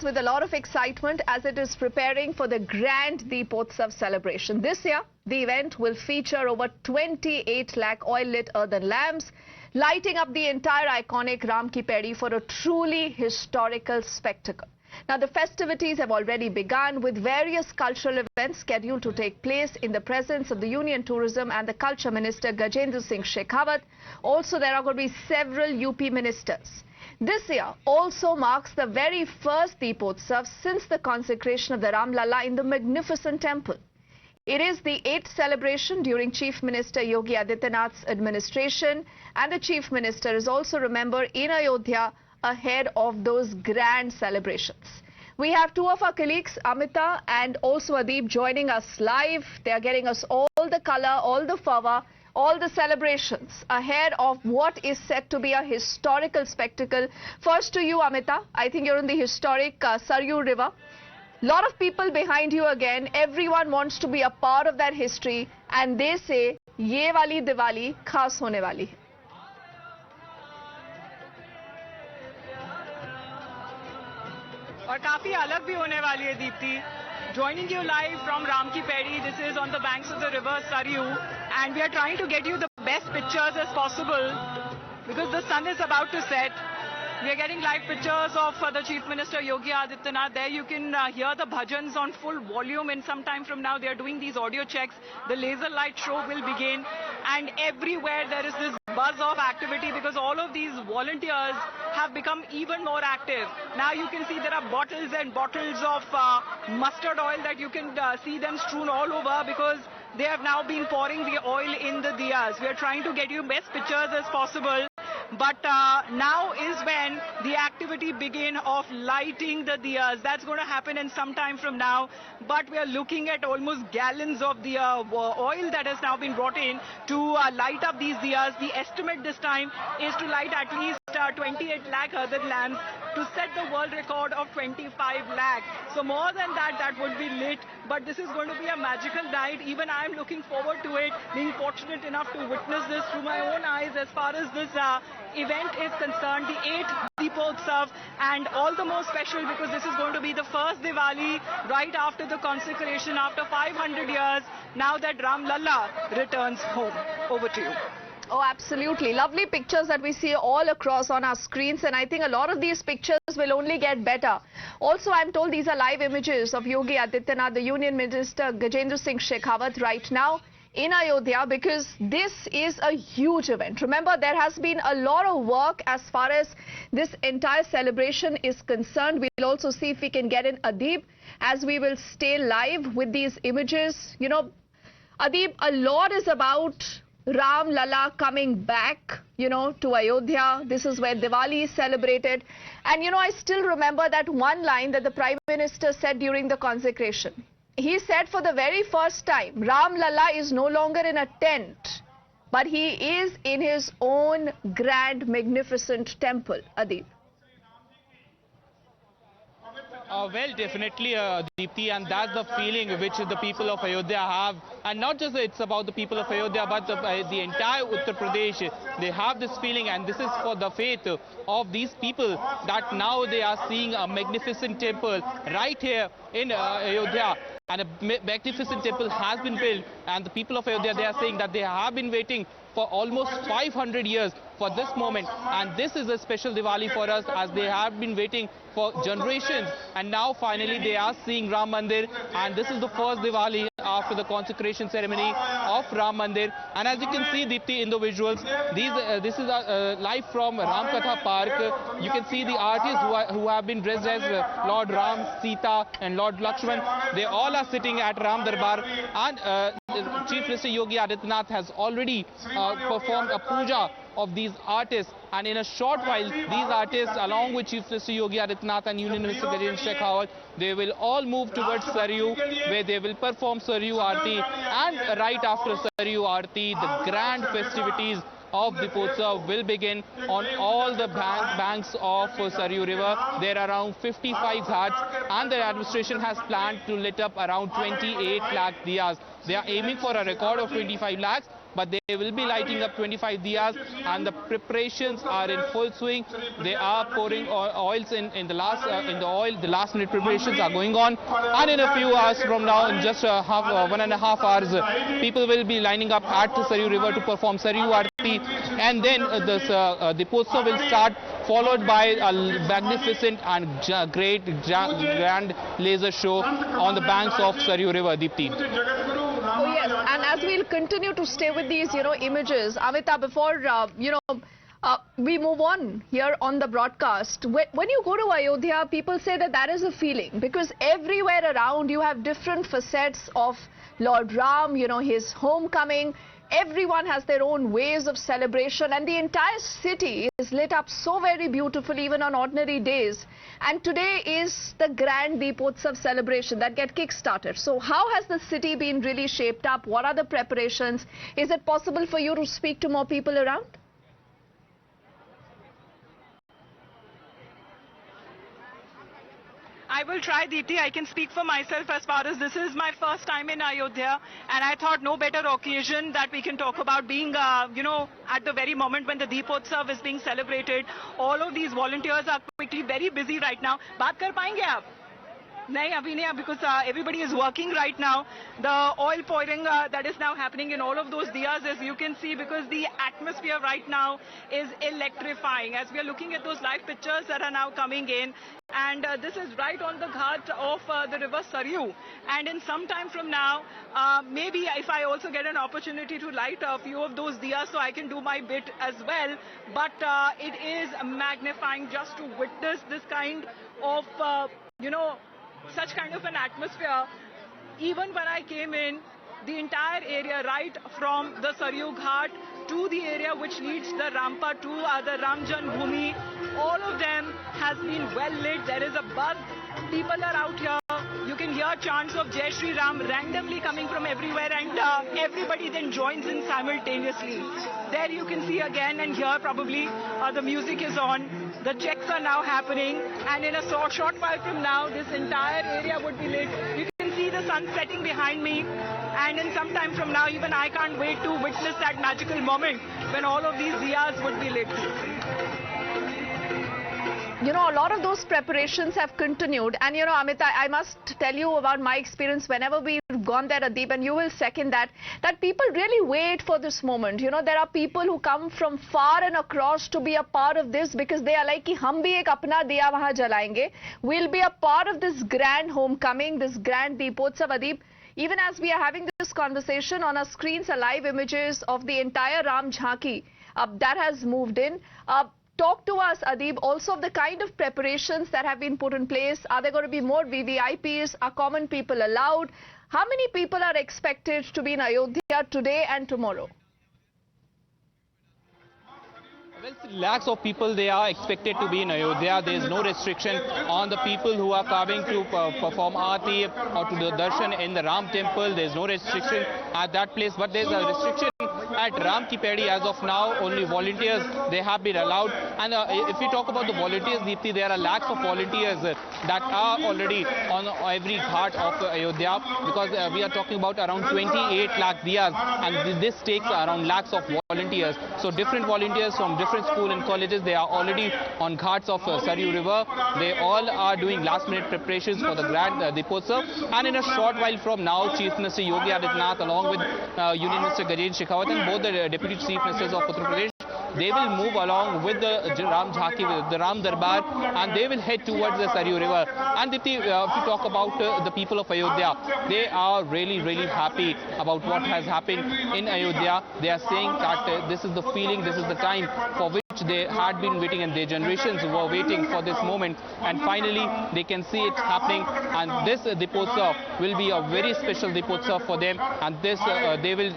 with a lot of excitement as it is preparing for the grand Deepotsav celebration. This year, the event will feature over 28 lakh oil-lit earthen lamps, lighting up the entire iconic Ram Ki Pedi for a truly historical spectacle. Now, the festivities have already begun with various cultural events scheduled to take place in the presence of the Union Tourism and the Culture Minister Gajendra Singh Shekhawat. Also, there are going to be several UP ministers. This year also marks the very first Deepotsav since the consecration of the Ram Lalla in the magnificent temple. It is the 8th celebration during Chief Minister Yogi Adityanath's administration, and the Chief Minister is also remembered in Ayodhya ahead of those grand celebrations. We have two of our colleagues, Amita and also Adeep, joining us live. They are getting us all the color, all the fervor, all the celebrations ahead of what is set to be a historical spectacle. First to you, Amita. I think you're in the historic Saryu River. Lot of people behind you again. Everyone wants to be a part of that history, and they say, "Ye wali Diwali khas hone wali hai." और काफी अलग भी होने वाली है Deepti. Joining you live from Ram Ki Pedi. This is on the banks of the river Saryu, and we are trying to get you the best pictures as possible because the sun is about to set. We are getting live pictures of the Chief Minister Yogi Adityanath. There you can hear the bhajans on full volume, and sometime from now they are doing these audio checks. The laser light show will begin, and everywhere there is this buzz of activity because all of these volunteers have become even more active. Now you can see there are bottles and bottles of mustard oil that you can see them strewn all over because they have now been pouring the oil in the diyas. We are trying to get you best pictures as possible. But now is when the activity begin of lighting the diyas. That's going to happen in some time from now. But we are looking at almost gallons of the oil that has now been brought in to light up these diyas. The estimate this time is to light at least 28 lakh earthen lamps to set the world record of 25 lakh. So more than that, that would be lit. But this is going to be a magical night. Even I am looking forward to it, being fortunate enough to witness this through my own eyes as far as this event is concerned, the 8th Deepotsav, and all the more special because this is going to be the first Diwali right after the consecration after 500 years, now that Ram Lalla returns home. Over to you. Oh, absolutely. Lovely pictures that we see all across on our screens, and I think a lot of these pictures will only get better. Also, I'm told these are live images of Yogi Adityanath, the Union Minister Gajendra Singh Shekhawat right now in Ayodhya, because this is a huge event. Remember, there has been a lot of work as far as this entire celebration is concerned. We'll also see if we can get in Adeep as we will stay live with these images. You know, Adeep, a lot is about Ram Lalla coming back, to Ayodhya. This is where Diwali is celebrated. And, I still remember that one line that the Prime Minister said during the consecration. He said for the very first time, Ram Lalla is no longer in a tent, but he is in his own grand, magnificent temple. Adeep. Well, definitely, Deepti, and that's the feeling which the people of Ayodhya have. And not just it's about the people of Ayodhya, but the entire Uttar Pradesh. They have this feeling, and this is for the faith of these people that now they are seeing a magnificent temple right here in Ayodhya. And a magnificent temple has been built, and the people of Ayodhya, they are saying that they have been waiting for almost 500 years for this moment, and this is a special Diwali for us as they have been waiting for generations, and now finally they are seeing Ram Mandir, and this is the first Diwali after the consecration ceremony of Ram Mandir. And as you can see, Deepti, in the visuals, this is live from Ram Katha Park. You can see the artists who have been dressed as Lord Ram, Sita and Lord Lakshman. They all are sitting at Ram Darbar, and Chief Minister Yogi Adityanath has already performed a puja of these artists, and in a short while these artists along with Chief Minister Yogi Adityanath and Union Minister Gajendra Shekhawat, they will all move towards Saryu, where they will perform Saryu Aarti, and right after Saryu Aarti the grand festivities of Deepotsav will begin on all the banks of Saryu River. There are around 55 ghats, and the administration has planned to lit up around 28 lakh diyas. They are aiming for a record of 25 lakhs, but they will be lighting up 25 diyas, and the preparations are in full swing. They are pouring oils in the oil. The last minute preparations are going on, and in a few hours from now, in just 1.5 hours, people will be lining up at the Saryu River to perform Saryu Aarti, and then the Deepotsav will start, followed by a magnificent and grand laser show on the banks of Saryu River, Deepti. Oh yes, and as we'll continue to stay with these, images, Amita, before, we move on here on the broadcast. When you go to Ayodhya, people say that is a feeling, because everywhere around you have different facets of Lord Ram, his homecoming. Everyone has their own ways of celebration, and the entire city is lit up so very beautifully even on ordinary days. And today is the grand Deepotsav celebration that get kick-started. So how has the city been really shaped up? What are the preparations? Is it possible for you to speak to more people around? I will try, Deepti. I can speak for myself as far as this is my first time in Ayodhya, and I thought no better occasion that we can talk about being, at the very moment when the Deepotsav is being celebrated. All of these volunteers are quickly very busy right now. Baat kar payenge aap? Nahi, abhi nahi, because everybody is working right now. The oil pouring that is now happening in all of those diyas, as you can see, because the atmosphere right now is electrifying. As we are looking at those live pictures that are now coming in, and this is right on the ghat of the river Saryu. And in some time from now, maybe if I also get an opportunity to light a few of those diyas, so I can do my bit as well. But it is magnifying just to witness this kind of, such kind of an atmosphere. Even when I came in, the entire area right from the Saryu Ghat to the area which leads the Rampa to the Ram Janmabhoomi, all of them has been well lit. There is a buzz. People are out here. You can hear chants of Jai Shri Ram randomly coming from everywhere, and everybody then joins in simultaneously. There you can see again, and here probably the music is on. The checks are now happening, and in a short while from now, this entire area would be lit. You can see the sun setting behind me, and in some time from now, even I can't wait to witness that magical moment when all of these diyas would be lit. A lot of those preparations have continued, and Amita, I must tell you about my experience whenever we've gone there, Adeep, and you will second that people really wait for this moment. There are people who come from far and across to be a part of this, because they are like, ki hum bhi ek apna diya wahan jalayenge. We'll be a part of this grand homecoming, this grand Deepotsav, Adeep. Even as we are having this conversation, on our screens are live images of the entire Ram Jhanki that has moved in. Talk to us, Adeep, also of the kind of preparations that have been put in place. Are there going to be more VVIPs? Are common people allowed? How many people are expected to be in Ayodhya today and tomorrow? Well, lakhs of people, they are expected to be in Ayodhya. There is no restriction on the people who are coming to perform Aarti or to the darshan in the Ram temple. There is no restriction at that place, but there is a restriction at Ram Ki Pedi. As of now, only volunteers, they have been allowed. And if we talk about the volunteers, Deepti, there are lakhs of volunteers that are already on every ghat of Ayodhya, because we are talking about around 28 lakh diyas, and this takes around lakhs of volunteers. So different volunteers from different schools and colleges, they are already on ghats of Saryu River. They all are doing last-minute preparations for the grand Deepotsav. And in a short while from now, Chief Minister Yogi Adityanath, along with Union Minister Gajendra Shekhawat, and both the Deputy Chief Ministers of Uttar Pradesh, they will move along with the Ram Jhanki, the Ram Darbar, and they will head towards the Saryu River. And Dipti, if you talk about the people of Ayodhya, they are really, really happy about what has happened in Ayodhya. They are saying that this is the feeling, this is the time for which they had been waiting, and their generations were waiting for this moment, and finally they can see it happening. And this Deepotsav will be a very special Deepotsav for them, and this they will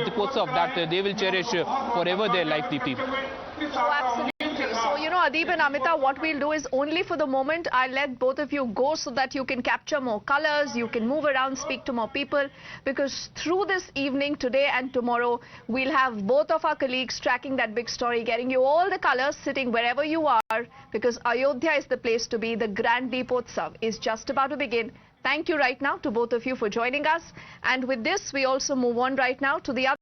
Deepotsav that they will cherish forever their life, Deepti. Oh, absolutely. So, Adeep and Amita, what we'll do is, only for the moment, I'll let both of you go so that you can capture more colors, you can move around, speak to more people, because through this evening, today and tomorrow, we'll have both of our colleagues tracking that big story, getting you all the colors, sitting wherever you are, because Ayodhya is the place to be. The Grand Deepotsav is just about to begin. Thank you right now to both of you for joining us. And with this, we also move on right now to the other